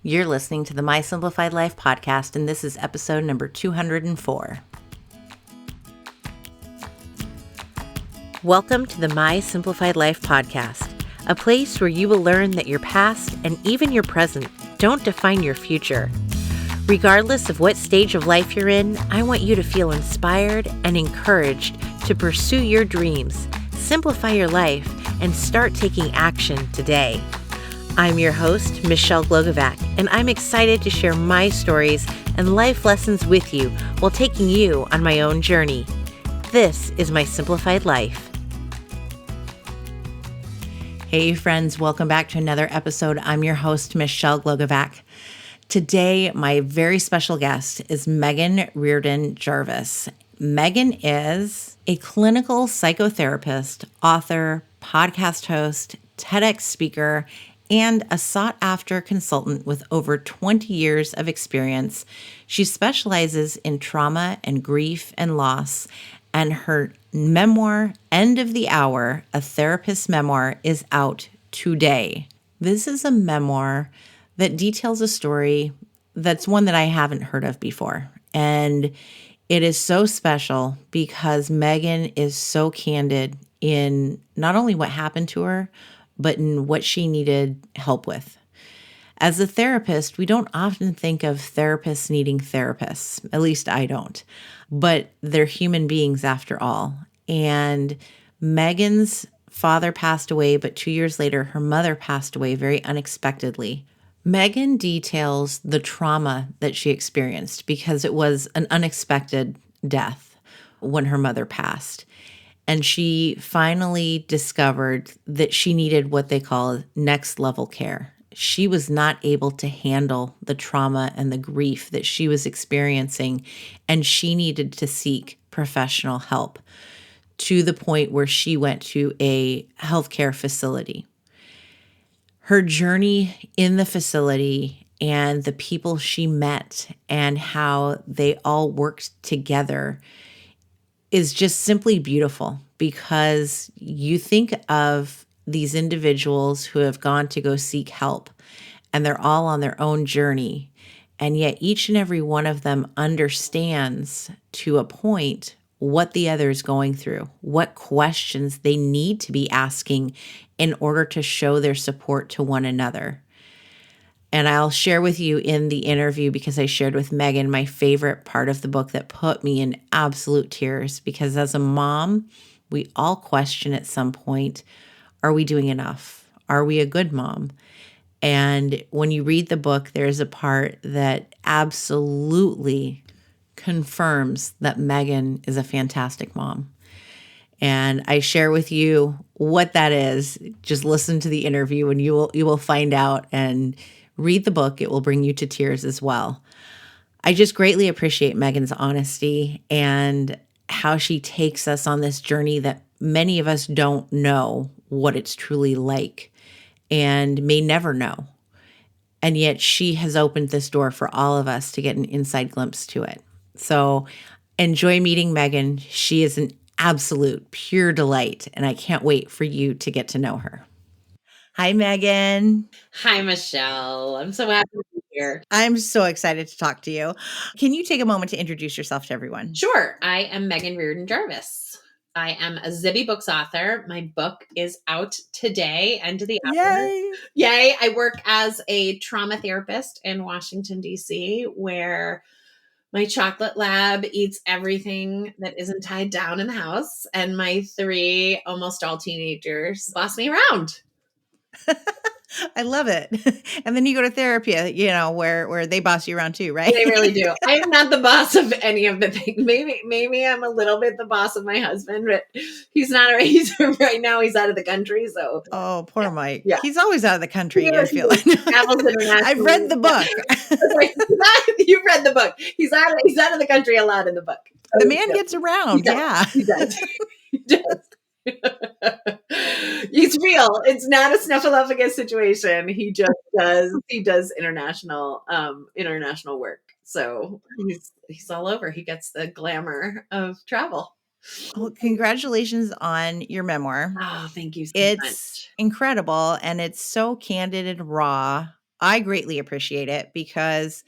You're listening to the My Simplified Life podcast, and this is episode number 204. Welcome to the My Simplified Life podcast, a place where you will learn that your past and even your present don't define your future. Regardless of what stage of life you're in, I want you to feel inspired and encouraged to pursue your dreams, simplify your life, and start taking action today. I'm your host, Michelle Glogovac, and I'm excited to share my stories and life lessons with you while taking you on my own journey. This is My Simplified Life. Hey friends, welcome back to another episode. I'm your host, Michelle Glogovac. Today, my very special guest is Meghan Riordan Jarvis. Meghan is a clinical psychotherapist, author, podcast host, TEDx speaker, and a sought-after consultant with over 20 years of experience. She specializes in trauma and grief and loss, and her memoir, End of the Hour, a therapist's memoir, is out today. This is a memoir that details a story that's one that I haven't heard of before. And it is so special because Meghan is so candid in not only what happened to her, but in what she needed help with. As a therapist, we don't often think of therapists needing therapists. At least I don't. But they're human beings after all. And Meghan's father passed away, but 2 years later, her mother passed away very unexpectedly. Meghan details the trauma that she experienced because it was an unexpected death when her mother passed. And she finally discovered that she needed what they call next level care. She was not able to handle the trauma and the grief that she was experiencing, and she needed to seek professional help to the point where she went to a healthcare facility. Her journey in the facility and the people she met and how they all worked together is just simply beautiful, because you think of these individuals who have gone to go seek help and they're all on their own journey. And yet each and every one of them understands to a point what the other is going through, what questions they need to be asking in order to show their support to one another. And I'll share with you in the interview, because I shared with Meghan my favorite part of the book that put me in absolute tears, because as a mom, we all question at some point, are we doing enough? Are we a good mom? And when you read the book, there's a part that absolutely confirms that Meghan is a fantastic mom. And I share with you what that is. Just listen to the interview and you will find out, and read the book. It will bring you to tears as well. I just greatly appreciate Meghan's honesty and how she takes us on this journey that many of us don't know what it's truly like and may never know. And yet she has opened this door for all of us to get an inside glimpse to it. So enjoy meeting Meghan. She is an absolute pure delight, and I can't wait for you to get to know her. Hi, Meghan. Hi, Michelle. I'm so happy to be here. I'm so excited to talk to you. Can you take a moment to introduce yourself to everyone? Sure. I am Meghan Riordan Jarvis. I am a Zibby Books author. My book is out today, End of the Hour. Yay! Yay. I work as a trauma therapist in Washington, D.C., where my chocolate lab eats everything that isn't tied down in the house, and my 3 almost all teenagers boss me around. I love it. And then you go to therapy, where they boss you around too, right? They really do. I'm not the boss of any of the things. Maybe I'm a little bit the boss of my husband, but he's not. He's right now. He's out of the country, so. Oh, poor Mike. Yeah. He's always out of the country. Yeah, I feel like. travels internationally. I've read the book. You've read the book. He's out of the country a lot in the book. The man gets around. Yeah, he does. He does. It's real. It's not a snuffleupagus situation. He just does. He does international work. So he's all over. He gets the glamour of travel. Well, congratulations on your memoir. Oh, thank you so It's much. incredible, and it's so candid and raw. I greatly appreciate it because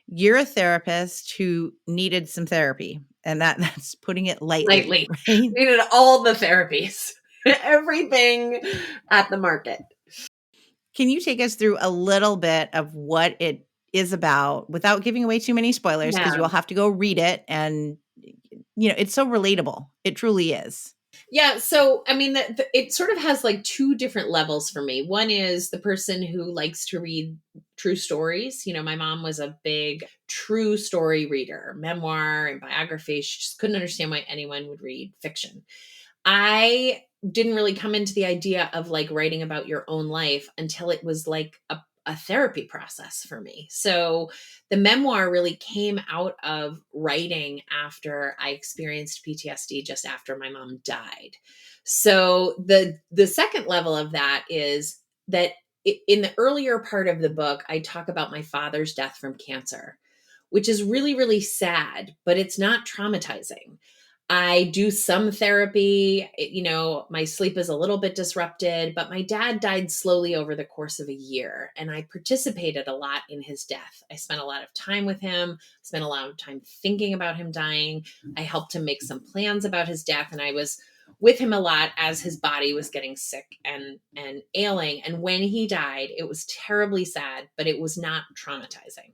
you're a therapist who needed some therapy, and that's putting it lightly, Lightly. right? Needed all the therapies, everything at the market. Can you take us through a little bit of what it is about without giving away too many spoilers? Because Yeah. you will have to go read it, and it's so relatable. It truly is. Yeah. So, I mean, it sort of has like two different levels for me. One is the person who likes to read true stories. My mom was a big true story reader, memoir and biography. She just couldn't understand why anyone would read fiction. I didn't really come into the idea of like writing about your own life until it was like a therapy process for me. So the memoir really came out of writing after I experienced PTSD just after my mom died. So the second level of that is that in the earlier part of the book, I talk about my father's death from cancer, which is really, really sad, but it's not traumatizing. I do some therapy. My sleep is a little bit disrupted, but my dad died slowly over the course of a year, and I participated a lot in his death. I spent a lot of time with him, spent a lot of time thinking about him dying. I helped him make some plans about his death, and I was with him a lot as his body was getting sick and ailing. And when he died, it was terribly sad, but it was not traumatizing.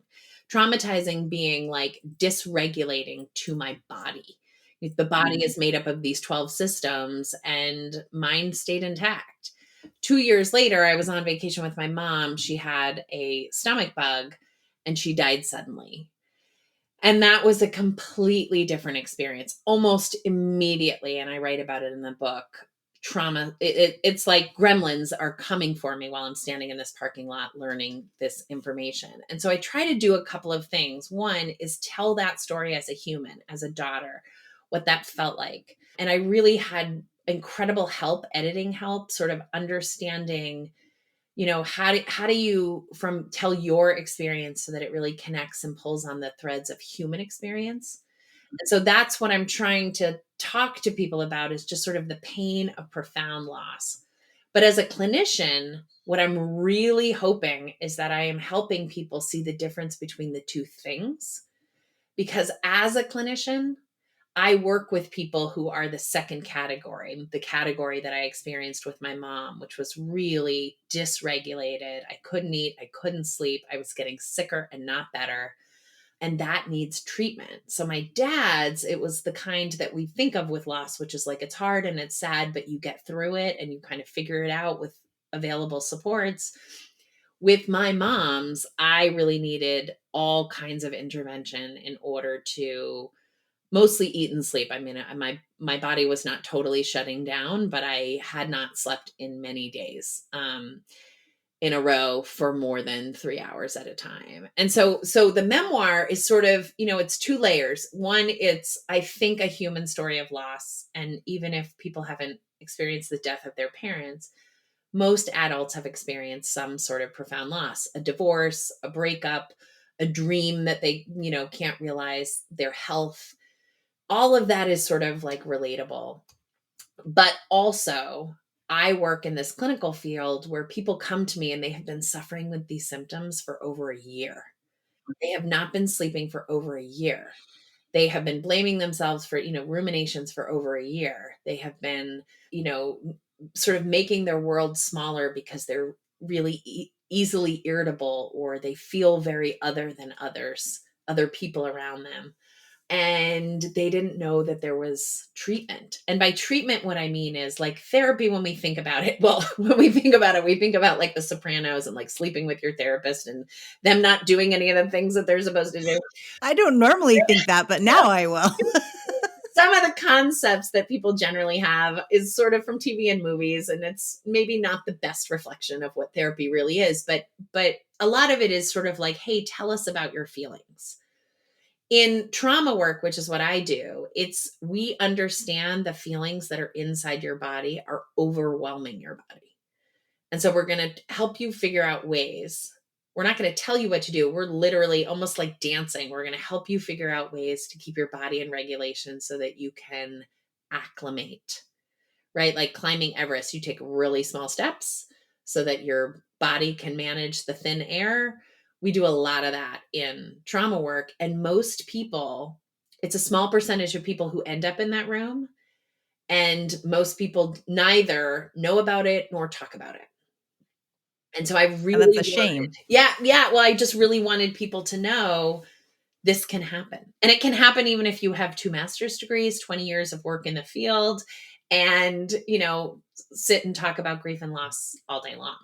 Traumatizing being like dysregulating to my body. The body is made up of these 12 systems, and mine stayed intact. 2 years later, I was on vacation with my mom. She had a stomach bug and she died suddenly. And that was a completely different experience almost immediately. And I write about it in the book. Trauma, it's like gremlins are coming for me while I'm standing in this parking lot learning this information. And so I try to do a couple of things. One is tell that story as a human, as a daughter, what that felt like. And I really had incredible help, editing help, sort of understanding how do you from tell your experience so that it really connects and pulls on the threads of human experience. And so that's what I'm trying to talk to people about, is just sort of the pain of profound loss. But as a clinician, what I'm really hoping is that I am helping people see the difference between the two things, because as a clinician, I work with people who are the second category, the category that I experienced with my mom, which was really dysregulated. I couldn't eat, I couldn't sleep, I was getting sicker and not better. And that needs treatment. So my dad's, it was the kind that we think of with loss, which is like it's hard and it's sad, but you get through it and you kind of figure it out with available supports. With my mom's, I really needed all kinds of intervention in order to mostly eat and sleep. I mean, my body was not totally shutting down, but I had not slept in many days in a row for more than 3 hours at a time. And so the memoir is sort of, it's two layers. One, it's, I think, a human story of loss. And even if people haven't experienced the death of their parents, most adults have experienced some sort of profound loss, a divorce, a breakup, a dream that they, can't realize, their health. All of that is sort of like relatable. But also, I work in this clinical field where people come to me and they have been suffering with these symptoms for over a year. They have not been sleeping for over a year. They have been blaming themselves for, ruminations for over a year. They have been, you know, sort of making their world smaller because they're really easily irritable, or they feel very other than other people around them. And they didn't know that there was treatment. And by treatment, what I mean is like therapy when we think about it. Well, when we think about it, we think about like The Sopranos and like sleeping with your therapist and them not doing any of the things that they're supposed to do. I don't normally think that, but now I will. Some of the concepts that people generally have is sort of from TV and movies, and it's maybe not the best reflection of what therapy really is, but a lot of it is sort of like, hey, tell us about your feelings. In trauma work, which is what I do, it's we understand the feelings that are inside your body are overwhelming your body. And so we're going to help you figure out ways. We're not going to tell you what to do. We're literally almost like dancing. We're going to help you figure out ways to keep your body in regulation so that you can acclimate, right? Like climbing Everest, you take really small steps so that your body can manage the thin air. We do a lot of that in trauma work. And most people, it's a small percentage of people who end up in that room. And most people neither know about it nor talk about it. And so I And that's really a wanted, shame. yeah. Well, I just really wanted people to know this can happen. And it can happen even if you have 2 master's degrees, 20 years of work in the field, and, sit and talk about grief and loss all day long.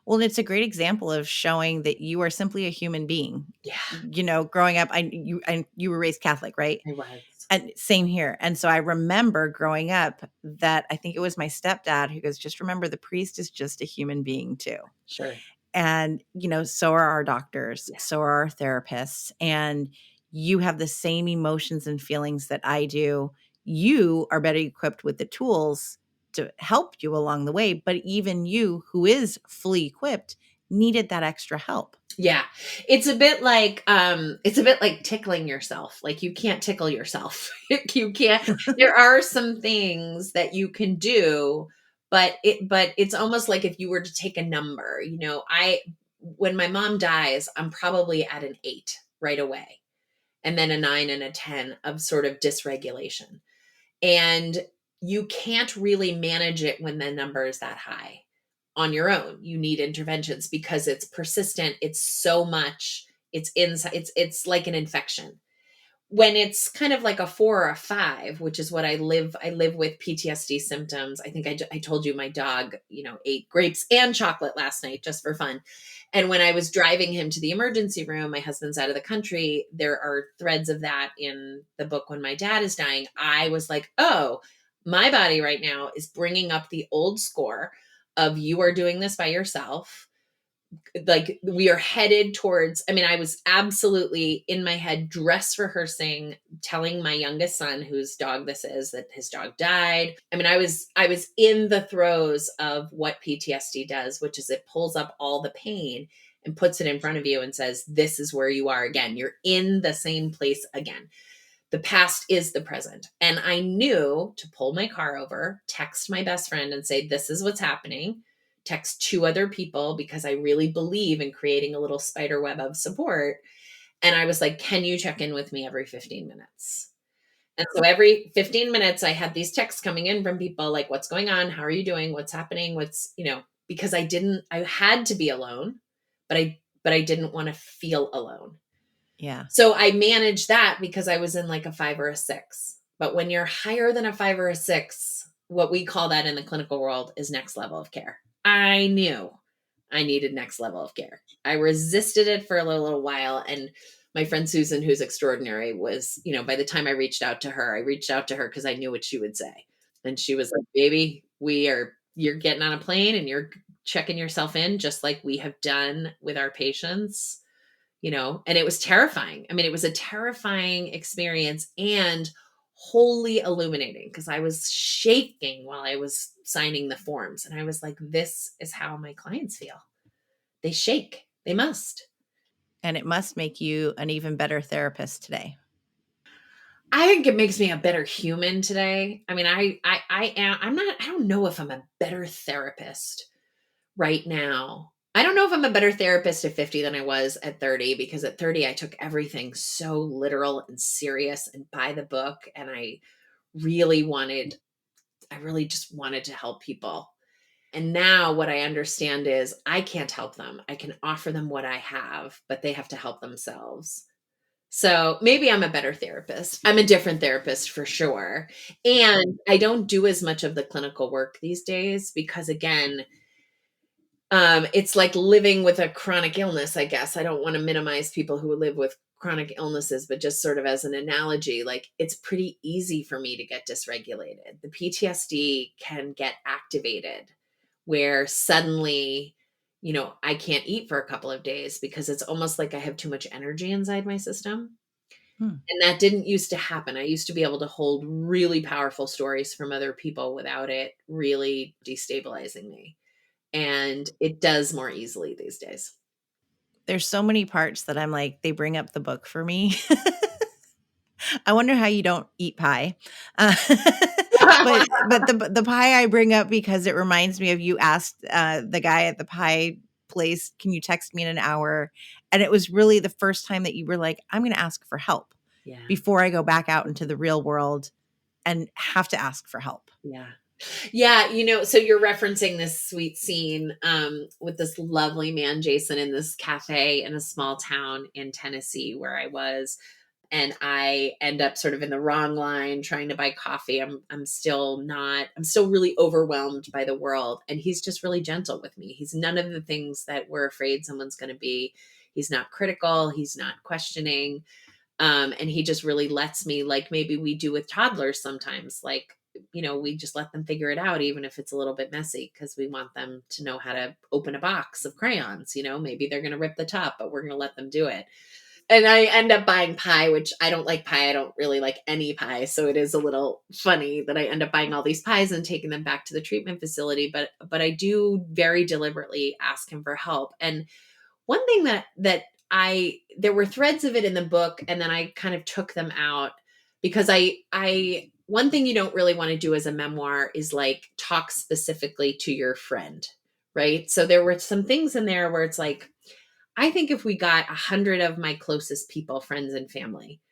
Well, it's a great example of showing that you are simply a human being. Yeah, Growing up, you were raised Catholic, right? I was. And same here. And so I remember growing up that I think it was my stepdad who goes, just remember the priest is just a human being too. Sure. And, so are our doctors, Yeah. so are our therapists. And you have the same emotions and feelings that I do. You are better equipped with the tools to help you along the way. But even you, who is fully equipped, needed that extra help. Yeah. It's a bit like tickling yourself. Like you can't tickle yourself. You can't. There are some things that you can do, but it's almost like if you were to take a number, I when my mom dies, I'm probably at an 8 right away. And then a 9 and a 10 of sort of dysregulation. And you can't really manage it when the number is that high on your own. You need interventions because it's persistent. It's so much. It's inside. It's like an infection. When it's kind of like a 4 or a 5, which is what I live with PTSD symptoms. I think I told you my dog, ate grapes and chocolate last night just for fun. And when I was driving him to the emergency room, my husband's out of the country. There are threads of that in the book. When my dad is dying, I was like, oh, my body right now is bringing up the old score of you are doing this by yourself. Like we are headed towards, I was absolutely in my head dress rehearsing, telling my youngest son, whose dog this is, that his dog died. I was in the throes of what PTSD does, which is it pulls up all the pain and puts it in front of you and says, this is where you are again. You're in the same place again. The past is the present. And I knew to pull my car over, text my best friend and say, this is what's happening. Text 2 other people because I really believe in creating a little spider web of support. And I was like, can you check in with me every 15 minutes? And so every 15 minutes, I had these texts coming in from people like, what's going on? How are you doing? What's happening? Because I had to be alone, but I didn't want to feel alone. Yeah. So I managed that because I was in like a 5 or a 6. But when you're higher than a 5 or a 6, what we call that in the clinical world is next level of care. I knew I needed next level of care. I resisted it for a little while. And my friend Susan, who's extraordinary, was, by the time I reached out to her because I knew what she would say. And she was like, baby, you're getting on a plane and you're checking yourself in just like we have done with our patients. And it was terrifying. It was a terrifying experience and wholly illuminating because I was shaking while I was signing the forms. And I was like, this is how my clients feel. They shake. They must. And it must make you an even better therapist today. I think it makes me a better human today. I don't know if I'm a better therapist right now. I don't know if I'm a better therapist at 50 than I was at 30, because at 30, I took everything so literal and serious and by the book. And I really just wanted to help people. And now what I understand is I can't help them. I can offer them what I have, but they have to help themselves. So maybe I'm a better therapist. I'm a different therapist for sure. And I don't do as much of the clinical work these days because, again, it's like living with a chronic illness, I guess. I don't want to minimize people who live with chronic illnesses, but just sort of as an analogy, like it's pretty easy for me to get dysregulated. The PTSD can get activated where suddenly, I can't eat for a couple of days because it's almost like I have too much energy inside my system. Hmm. And that didn't used to happen. I used to be able to hold really powerful stories from other people without it really destabilizing me. And it does more easily these days. There's so many parts that I'm like, they bring up the book for me. I wonder how you don't eat pie. but the pie I bring up because it reminds me of you asked the guy at the pie place, can you text me in an hour? And it was really the first time that you were like, I'm going to ask for help Yeah. before I go back out into the real world and have to ask for help. Yeah. Yeah, so you're referencing this sweet scene with this lovely man, Jason, in this cafe in a small town in Tennessee where I was. And I end up sort of in the wrong line trying to buy coffee. I'm still really overwhelmed by the world. And he's just really gentle with me. He's none of the things that we're afraid someone's going to be. He's not critical. He's not questioning. And he just really lets me, like maybe we do with toddlers sometimes, like, we just let them figure it out, even if it's a little bit messy, because we want them to know how to open a box of crayons. Maybe they're going to rip the top, but we're going to let them do it. And I end up buying pie, which I don't like pie. I don't really like any pie. So it is a little funny that I end up buying all these pies and taking them back to the treatment facility. But I do very deliberately ask him for help. And one thing there were threads of it in the book, and then I kind of took them out because one thing you don't really want to do as a memoir is like talk specifically to your friend, right? So there were some things in there where it's like, I think if we got 100 of my closest people, friends and family,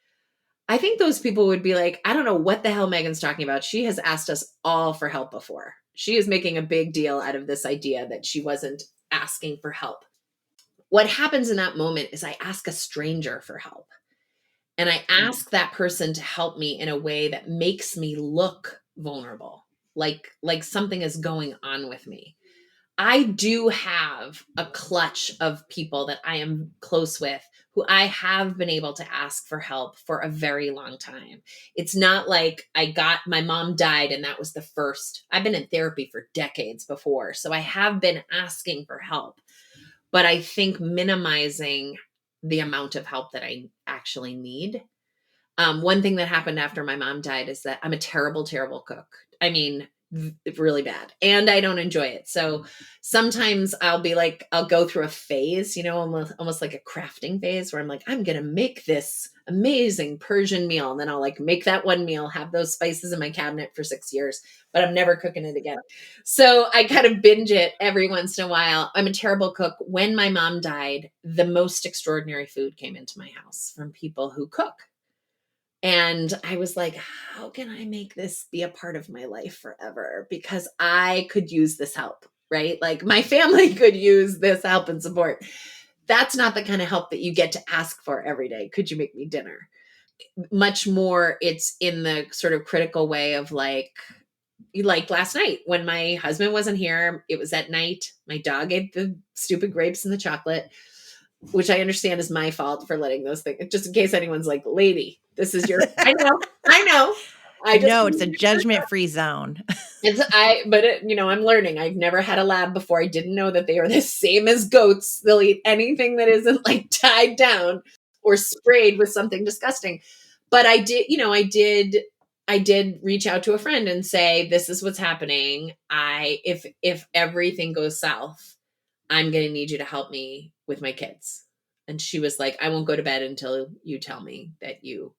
I think those people would be like, I don't know what the hell Meghan's talking about. She has asked us all for help before. She is making a big deal out of this idea that she wasn't asking for help. What happens in that moment is I ask a stranger for help. And I ask that person to help me in a way that makes me look vulnerable, like something is going on with me. I do have a clutch of people that I am close with who I have been able to ask for help for a very long time. It's not like my mom died and that was the first. I've been in therapy for decades before. So I have been asking for help, but I think minimizing the amount of help that I actually need. One thing that happened after my mom died is that I'm a terrible, terrible cook. I mean, really bad. And I don't enjoy it. So sometimes I'll go through a phase, almost like a crafting phase where I'm like, I'm going to make this amazing Persian meal. And then I'll like make that one meal, have those spices in my cabinet for 6 years, but I'm never cooking it again. So I kind of binge it every once in a while. I'm a terrible cook. When my mom died, the most extraordinary food came into my house from people who cook. And I was like, how can I make this be a part of my life forever? Because I could use this help, right? Like my family could use this help and support. That's not the kind of help that you get to ask for every day. Could you make me dinner? Much more, it's in the sort of critical way of like last night when my husband wasn't here, it was at night. My dog ate the stupid grapes and the chocolate, which I understand is my fault for letting those things, just in case anyone's like, lady, this is your, I know. No, it's a judgment-free zone. I'm learning. I've never had a lab before. I didn't know that they are the same as goats. They'll eat anything that isn't like tied down or sprayed with something disgusting. But I did reach out to a friend and say, this is what's happening. If everything goes south, I'm going to need you to help me with my kids. And she was like, I won't go to bed until you tell me that you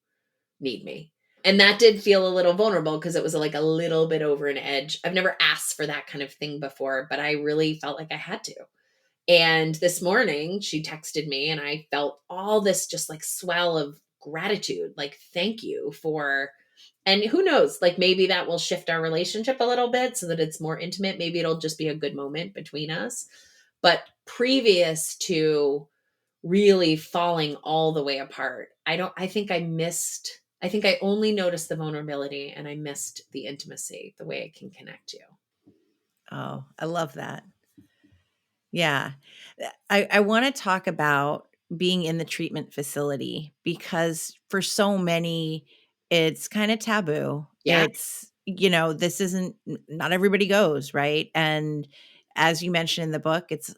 need me. And that did feel a little vulnerable because it was like a little bit over an edge. I've never asked for that kind of thing before, but I really felt like I had to. And this morning she texted me and I felt all this just like swell of gratitude. Like, thank you for, and who knows, like maybe that will shift our relationship a little bit so that it's more intimate. Maybe it'll just be a good moment between us. But previous to really falling all the way apart, I think I only noticed the vulnerability and I missed the intimacy, the way it can connect you. Oh, I love that. Yeah. I want to talk about being in the treatment facility because for so many, it's kind of taboo. Yeah. This isn't, not everybody goes, right? And as you mentioned in the book, it's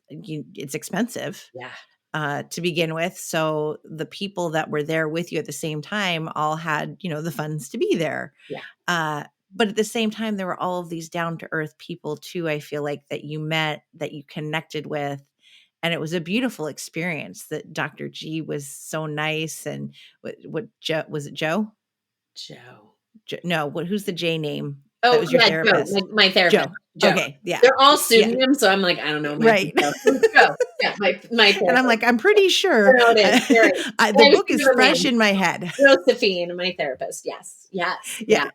expensive Yeah. to begin with. So the people that were there with you at the same time all had, the funds to be there. Yeah. But at the same time, there were all of these down to earth people too, I feel like, that you met, that you connected with. And it was a beautiful experience that Dr. G was so nice. And what Joe, was it Joe? Joe. No, who's the J name? That Oh, was your yeah, Joe, therapist. my therapist, Joe. Joe. Okay. Yeah. They're all Yeah. pseudonyms, so I'm like, I don't know my Right. Joe. So it's Joe. Yeah, my And I'm therapist. like, I'm pretty I sure know it is. You're right. the I was book thinking is of a fresh man. in my head. Josephine, my therapist. Yes. Yes. Yeah.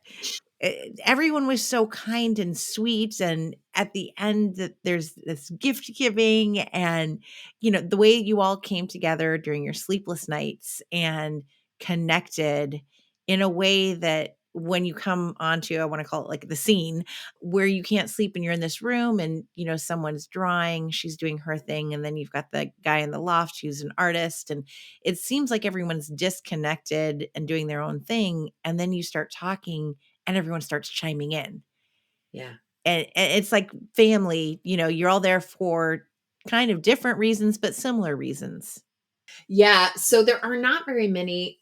Yeah. Everyone was so kind and sweet, and at the end that there's this gift giving, and the way you all came together during your sleepless nights and connected in a way that when you come onto, I want to call it like the scene where you can't sleep and you're in this room, and someone's drawing, she's doing her thing, and then you've got the guy in the loft who's an artist, and it seems like everyone's disconnected and doing their own thing, and then you start talking and everyone starts chiming in. Yeah. And it's like family, you're all there for kind of different reasons, but similar reasons. Yeah. So there are not very many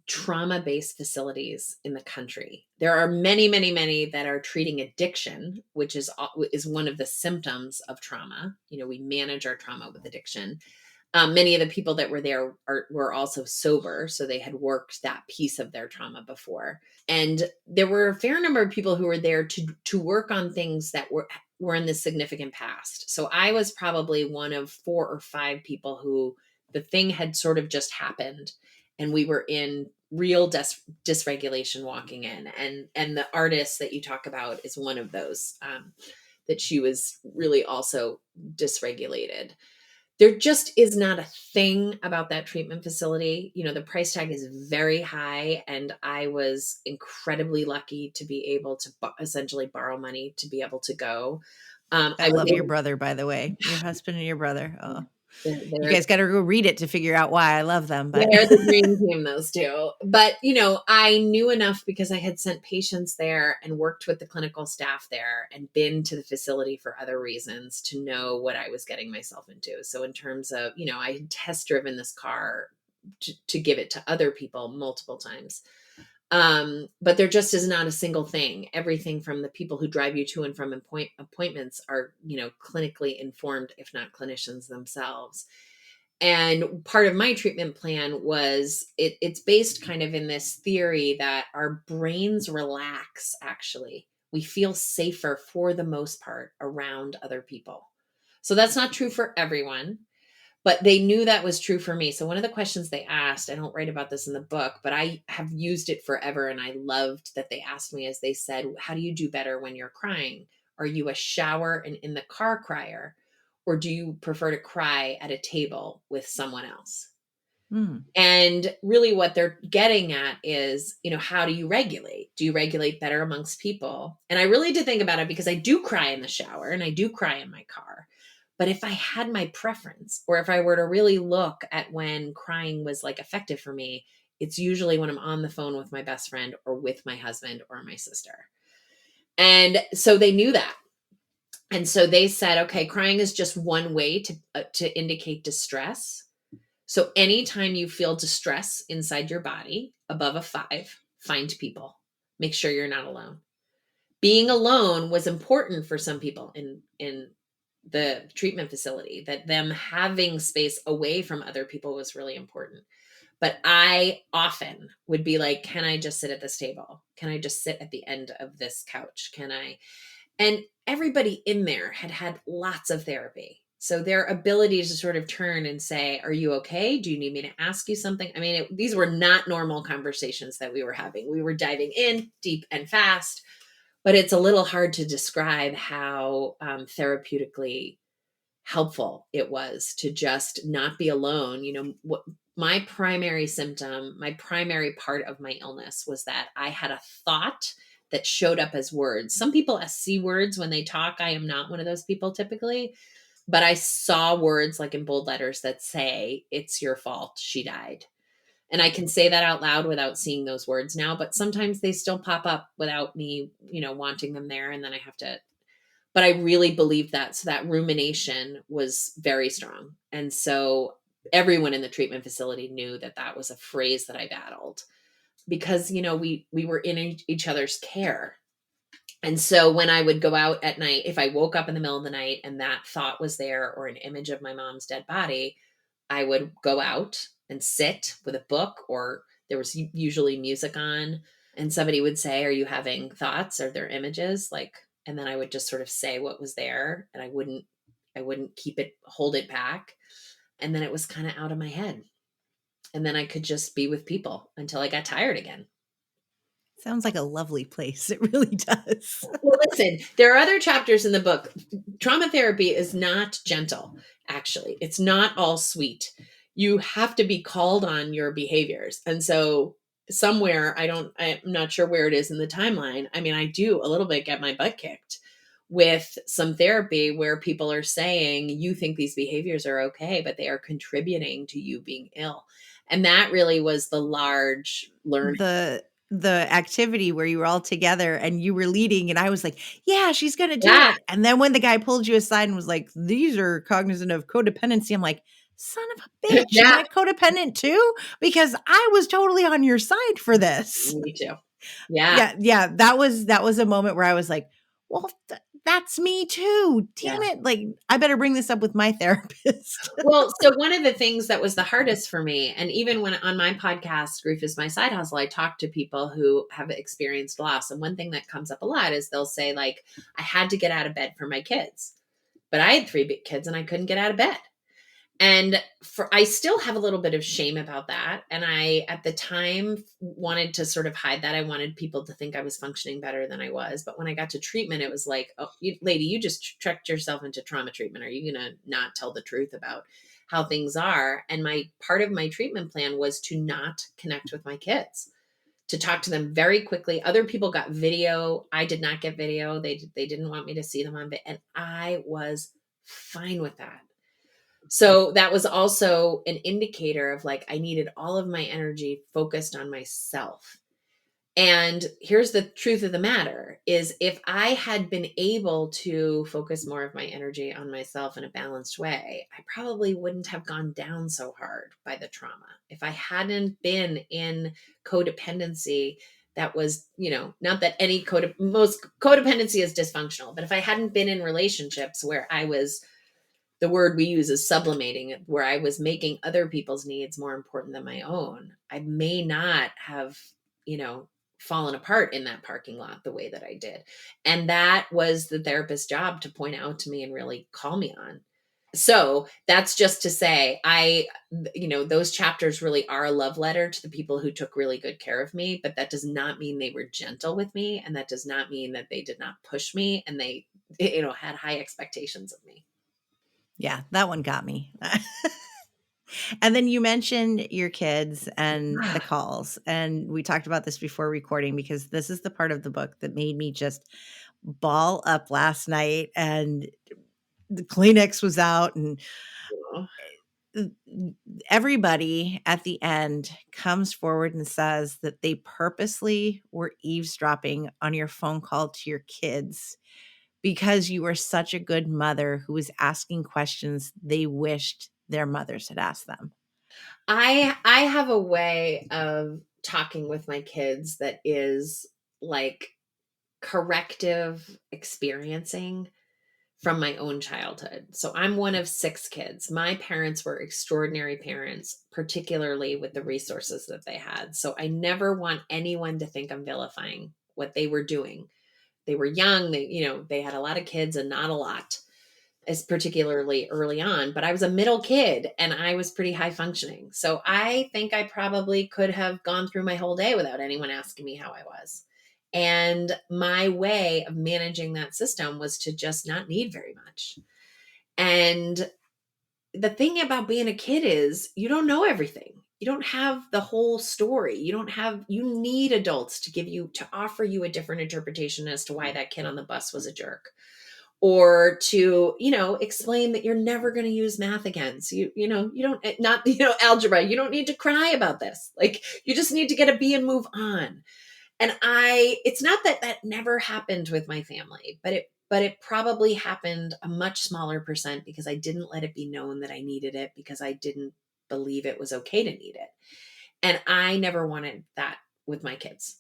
trauma-based facilities in the country. There are many, many, many that are treating addiction, which is one of the symptoms of trauma. We manage our trauma with addiction. Many of the people that were there were also sober, so they had worked that piece of their trauma before. And there were a fair number of people who were there to work on things that were in the significant past. So I was probably one of 4 or 5 people who the thing had sort of just happened, and we were in real dysregulation walking in. And the artist that you talk about is one of those, that she was really also dysregulated. There just is not a thing about that treatment facility. The price tag is very high, and I was incredibly lucky to be able to essentially borrow money to be able to go. I I was love your able brother, by the way, your husband and your brother. to, Oh, you they're guys got to go read it to figure out why I love them. But they're the dream team, those two. But, I knew enough because I had sent patients there and worked with the clinical staff there and been to the facility for other reasons to know what I was getting myself into. So in terms of, I had test driven this car to give it to other people multiple times. But there just is not a single thing. Everything from the people who drive you to and from appointments are, clinically informed, if not clinicians themselves. And part of my treatment plan was it's based kind of in this theory that our brains relax, actually. We feel safer for the most part around other people. So that's not true for everyone, but they knew that was true for me. So one of the questions they asked, I don't write about this in the book, but I have used it forever. And I loved that they asked me, as they said, how do you do better when you're crying? Are you a shower and in the car crier? Or do you prefer to cry at a table with someone else? Hmm. And really what they're getting at is, how do you regulate? Do you regulate better amongst people? And I really did think about it because I do cry in the shower and I do cry in my car. But if I had my preference, or if I were to really look at when crying was like effective for me, it's usually when I'm on the phone with my best friend or with my husband or my sister. And so they knew that. And so they said, okay, crying is just one way to indicate distress. So anytime you feel distress inside your body above a 5, find people. Make sure you're not alone. Being alone was important for some people in the treatment facility, that them having space away from other people was really important. But I often would be like, can I just sit at this table? Can I just sit at the end of this couch? Can I? And everybody in there had had lots of therapy. So their ability to sort of turn and say, are you okay? Do you need me to ask you something? I mean, these were not normal conversations that we were having. We were diving in deep and fast, but it's a little hard to describe how therapeutically helpful it was to just not be alone. What my primary symptom, my primary part of my illness was that I had a thought that showed up as words. Some people see words when they talk. I am not one of those people typically, but I saw words like in bold letters that say, it's your fault, she died. And I can say that out loud without seeing those words now, but sometimes they still pop up without me, wanting them there. And then I have to, but I really believed that. So that rumination was very strong. And so everyone in the treatment facility knew that that was a phrase that I battled because, we were in each other's care. And so when I would go out at night, if I woke up in the middle of the night and that thought was there, or an image of my mom's dead body, I would go out and sit with a book, or there was usually music on, And somebody would say, are you having thoughts? Are there images? Like, and then I would just sort of say what was there, and I wouldn't hold it back. And then it was kind of out of my head. And then I could just be with people until I got tired again. Sounds like a lovely place. It really does. Well, listen, there are other chapters in the book. Trauma therapy is not gentle, actually. It's not all sweet. You have to be called on your behaviors. And so somewhere, I'm not sure where it is in the timeline. I mean, I do a little bit get my butt kicked with some therapy where people are saying, you think these behaviors are okay, but they are contributing to you being ill. And that really was the large learning. The activity where you were all together and you were leading and I was like, yeah, she's going to do Yeah. it. And then when the guy pulled you aside and was like, these are cognizant of codependency, I'm like, son of a bitch, am Yeah. I codependent too? Because I was totally on your side for this. Me too. Yeah. Yeah. That was a moment where I was like, well, that's me too. Damn Yeah. it. Like, I better bring this up with my therapist. Well, so one of the things that was the hardest for me, and even when on my podcast, Grief is My Side Hustle, I talk to people who have experienced loss. And one thing that comes up a lot is they'll say, like, I had to get out of bed for my kids, but I had 3 big kids and I couldn't get out of bed. And I still have a little bit of shame about that. And I, at the time, wanted to sort of hide that. I wanted people to think I was functioning better than I was. But when I got to treatment, it was like, oh, lady, you just trekked yourself into trauma treatment. Are you going to not tell the truth about how things are? And part of my treatment plan was to not connect with my kids, to talk to them very quickly. Other people got video. I did not get video. They didn't want me to see them on video. And I was fine with that. So that was also an indicator of like, I needed all of my energy focused on myself. And here's the truth of the matter is if I had been able to focus more of my energy on myself in a balanced way, I probably wouldn't have gone down so hard by the trauma. If I hadn't been in codependency, that was, not that most codependency is dysfunctional, but if I hadn't been in relationships where I was, the word we use is sublimating, where I was making other people's needs more important than my own, I may not have, fallen apart in that parking lot the way that I did. And that was the therapist's job to point out to me and really call me on. So that's just to say, those chapters really are a love letter to the people who took really good care of me, but that does not mean they were gentle with me. And that does not mean that they did not push me and they, had high expectations of me. Yeah, that one got me. And then you mentioned your kids and the calls. And we talked about this before recording because this is the part of the book that made me just ball up last night. And the Kleenex was out and everybody at the end comes forward and says that they purposely were eavesdropping on your phone call to your kids because you were such a good mother who was asking questions they wished their mothers had asked them. I have a way of talking with my kids that is like corrective experiencing from my own childhood. So I'm one of 6 kids. My parents were extraordinary parents, particularly with the resources that they had. So I never want anyone to think I'm vilifying what they were doing. They were young, they had a lot of kids and not a lot, as particularly early on, but I was a middle kid and I was pretty high functioning. So I think I probably could have gone through my whole day without anyone asking me how I was. And my way of managing that system was to just not need very much. And the thing about being a kid is you don't know everything. You don't have the whole story. You need adults to offer you a different interpretation as to why that kid on the bus was a jerk, or to, explain that you're never going to use math again. So you don't, not, algebra, you don't need to cry about this. Like, you just need to get a B and move on. And it's not that that never happened with my family, but it probably happened a much smaller percent because I didn't let it be known that I needed it, because I didn't believe it was okay to need it. And I never wanted that with my kids.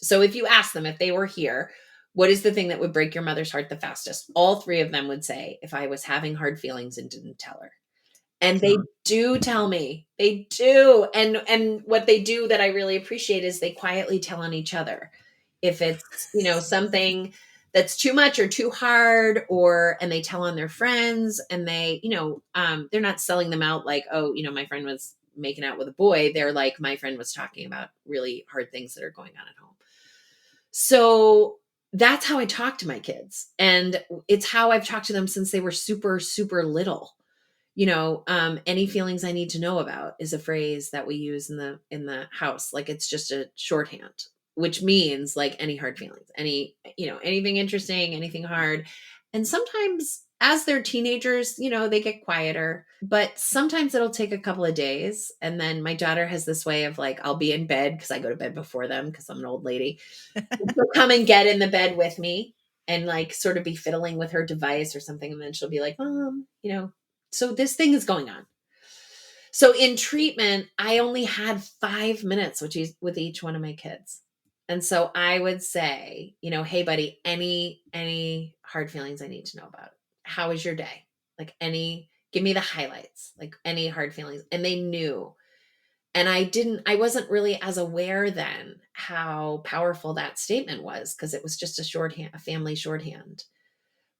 So if you ask them, if they were here, what is the thing that would break your mother's heart the fastest? All 3 of them would say, if I was having hard feelings and didn't tell her. And they do tell me. They do. And what they do that I really appreciate is they quietly tell on each other. If it's, something that's too much or too hard, and they tell on their friends, and they, they're not selling them out like, oh, my friend was making out with a boy. They're like, my friend was talking about really hard things that are going on at home. So that's how I talk to my kids. And it's how I've talked to them since they were super, super little. Any feelings I need to know about is a phrase that we use in the house. Like, it's just a shorthand, which means like any hard feelings, anything interesting, anything hard. And sometimes as they're teenagers, they get quieter, but sometimes it'll take a couple of days. And then my daughter has this way of like, I'll be in bed because I go to bed before them because I'm an old lady. She'll come and get in the bed with me and like sort of be fiddling with her device or something. And then she'll be like, Mom, so this thing is going on. So in treatment, I only had 5 minutes with each one of my kids. And so I would say, hey buddy, any hard feelings I need to know about. How was your day? Like give me the highlights, like any hard feelings. And they knew. And I wasn't really as aware then how powerful that statement was, because it was just a family shorthand.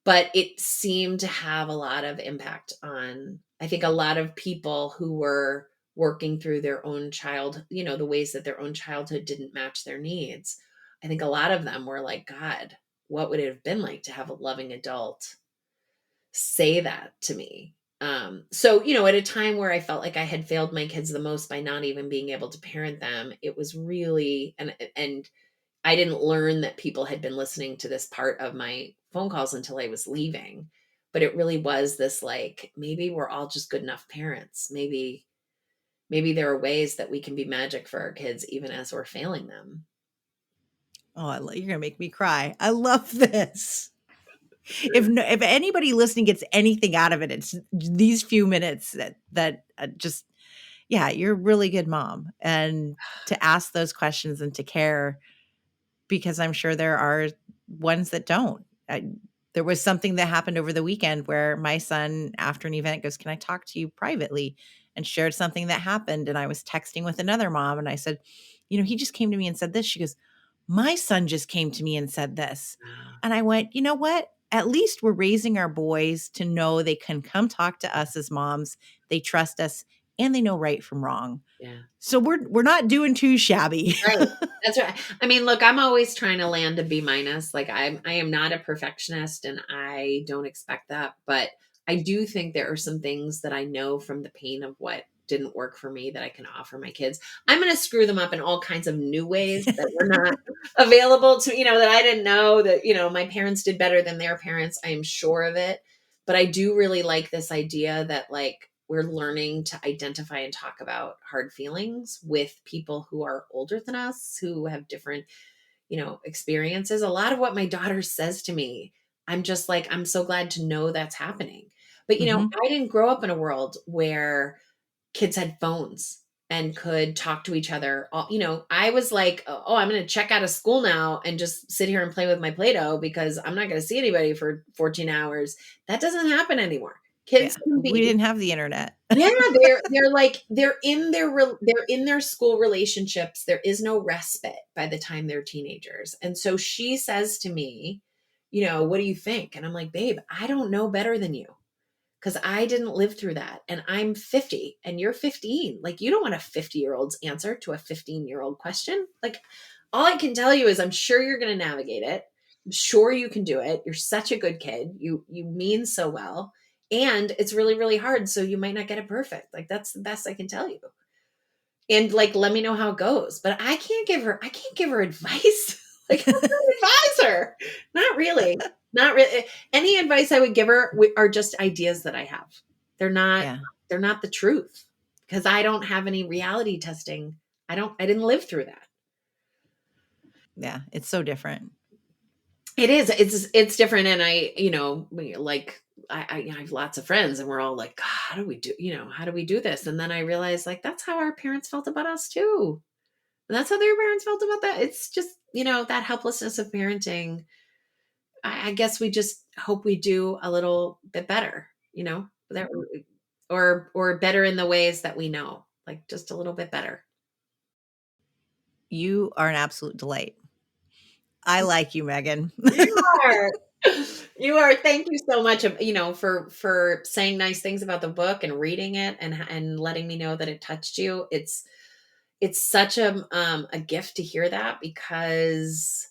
But it seemed to have a lot of impact on, I think, a lot of people who were working through their own the ways that their own childhood didn't match their needs. I think a lot of them were like, God, what would it have been like to have a loving adult say that to me? So, at a time where I felt like I had failed my kids the most by not even being able to parent them, it was really, and I didn't learn that people had been listening to this part of my phone calls until I was leaving. But it really was this like, maybe we're all just good enough parents. Maybe there are ways that we can be magic for our kids even as we're failing them. Oh, you're gonna make me cry. I love this. If anybody listening gets anything out of it, it's these few minutes that just yeah, you're a really good mom, and to ask those questions and to care, because I'm sure there are ones that don't. There was something that happened over the weekend where my son, after an event, goes, "Can I talk to you privately?" and shared something that happened. And I was texting with another mom, and I said, "He just came to me and said this." She goes, "My son just came to me and said this." And I went, "You know what? At least we're raising our boys to know they can come talk to us as moms. They trust us and they know right from wrong." Yeah. So we're not doing too shabby. Right. That's right. I mean, look, I'm always trying to land a B minus. Like I am not a perfectionist and I don't expect that, but I do think there are some things that I know from the pain of what didn't work for me that I can offer my kids. I'm going to screw them up in all kinds of new ways that were not available to, that I didn't know that, my parents did better than their parents. I am sure of it. But I do really like this idea that like we're learning to identify and talk about hard feelings with people who are older than us, who have different, experiences. A lot of what my daughter says to me, I'm just like, I'm so glad to know that's happening. But, Mhm. I didn't grow up in a world where kids had phones and could talk to each other. I was like, oh, I'm going to check out of school now and just sit here and play with my Play-Doh because I'm not going to see anybody for 14 hours. That doesn't happen anymore. Yeah. Kids can We be didn't have the internet. yeah, they're like they're in their school relationships. There is no respite by the time they're teenagers. And so she says to me, "What do you think?" And I'm like, "Babe, I don't know better than you because I didn't live through that. And I'm 50 and you're 15. Like you don't want a 50-year-old's answer to a 15-year-old question. Like all I can tell you is I'm sure you're going to navigate it. I'm sure you can do it. You're such a good kid. You mean so well. And it's really, really hard. So you might not get it perfect. Like that's the best I can tell you. And like, let me know how it goes. But I can't give her advice. Like, I'm not an advisor. Not really. Not really. Any advice I would give her are just ideas that I have. They're not, Yeah. they're not the truth because I don't have any reality testing. I didn't live through that. Yeah. It's so different. It is. It's different. And like I have lots of friends and we're all like, God, how do we do this? And then I realized like, that's how our parents felt about us too. And that's how their parents felt about that. It's just, that helplessness of parenting. I guess we just hope we do a little bit better, that or better in the ways that we know, like just a little bit better. You are an absolute delight. I like you, Meghan. You are. You are. Thank you so much, for saying nice things about the book and reading it and letting me know that it touched you. It's such a gift to hear that, because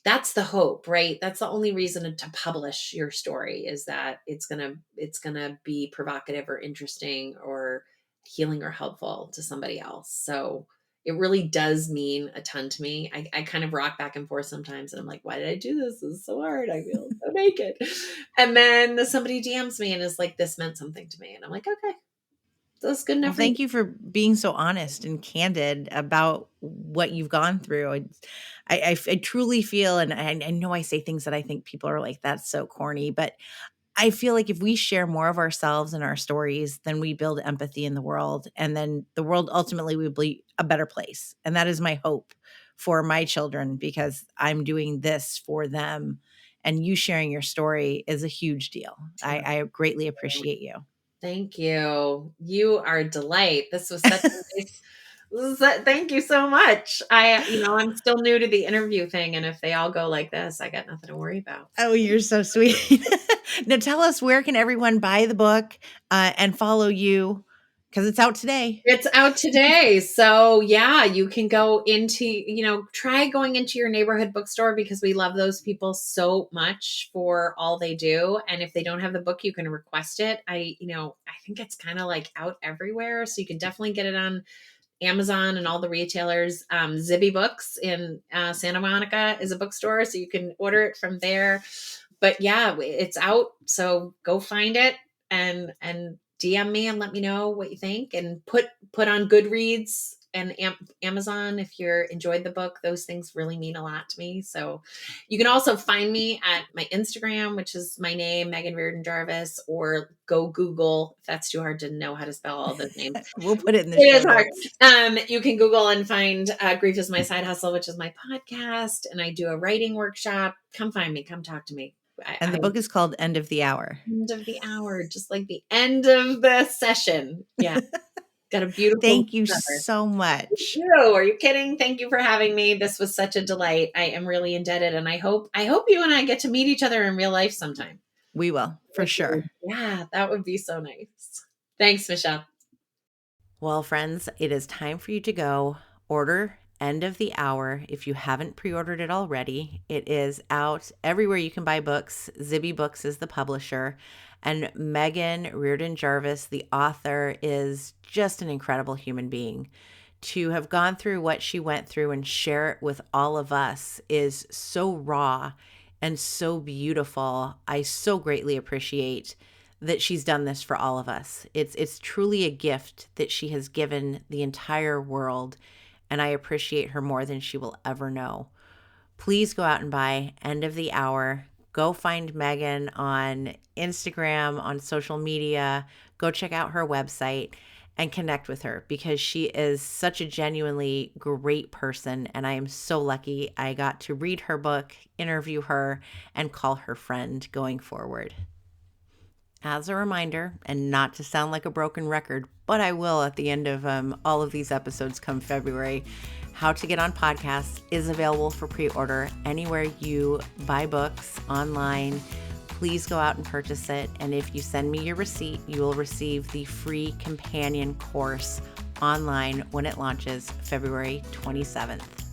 that's the hope, right? That's the only reason to publish your story, is that it's gonna be provocative or interesting or healing or helpful to somebody else. So it really does mean a ton to me. I kind of rock back and forth sometimes, and I'm like, why did I do this? This is so hard. I feel so naked. And then somebody DMs me and is like, this meant something to me. And I'm like, okay, that's good Well, enough for you. thank you for being so honest and candid about what you've gone through. I truly feel, and I know I say things that I think people are like, that's so corny, but I feel like if we share more of ourselves and our stories, then we build empathy in the world. And then the world ultimately will be a better place. And that is my hope for my children, because I'm doing this for them. And you sharing your story is a huge deal. I greatly appreciate you. Thank you. You are a delight. This was such a nice. Thank you so much. I'm still new to the interview thing, and if they all go like this, I got nothing to worry about. Oh, you're so sweet. Now tell us, where can everyone buy the book and follow you? Because it's out today. It's out today. So yeah, you can go try going into your neighborhood bookstore, because we love those people so much for all they do. And if they don't have the book, you can request it. I think it's kind of like out everywhere. So you can definitely get it on Amazon and all the retailers. Zibby Books in Santa Monica is a bookstore, so you can order it from there. But yeah, it's out, so go find it and DM me and let me know what you think, and put on Goodreads and Amazon if you're enjoyed the book. Those things really mean a lot to me. So you can also find me at my Instagram, which is my name, Meghan Riordan Jarvis, or go Google if that's too hard to know how to spell all those names. We'll put it in the It show is hard. notes. You can Google and find Grief is My Side Hustle, which is my podcast, and I do a writing workshop. Come find me. Come talk to me. And the book is called End of the Hour. End of the hour, just like the end of the session. Yeah, got a beautiful Thank you cover. so much. No, are you kidding? Thank you for having me. This was such a delight. I am really indebted, and I hope you and I get to meet each other in real life sometime. We will, for sure. Yeah, that would be so nice. Thanks, Michelle. Well, friends, it is time for you to go order End of the Hour. If you haven't pre-ordered it already, it is out everywhere you can buy books. Zibby Books is the publisher, and Meghan Riordan Jarvis, the author, is just an incredible human being. To have gone through what she went through and share it with all of us is so raw and so beautiful. I so greatly appreciate that she's done this for all of us. It's truly a gift that she has given the entire world, and I appreciate her more than she will ever know. Please go out and buy End of the Hour. Go find Meghan on Instagram, on social media. Go check out her website and connect with her, because she is such a genuinely great person, and I am so lucky I got to read her book, interview her, and call her friend going forward. As a reminder, and not to sound like a broken record, but I will at the end of all of these episodes come February, How to Get on Podcasts is available for pre-order anywhere you buy books online. Please go out and purchase it. And if you send me your receipt, you will receive the free companion course online when it launches February 27th.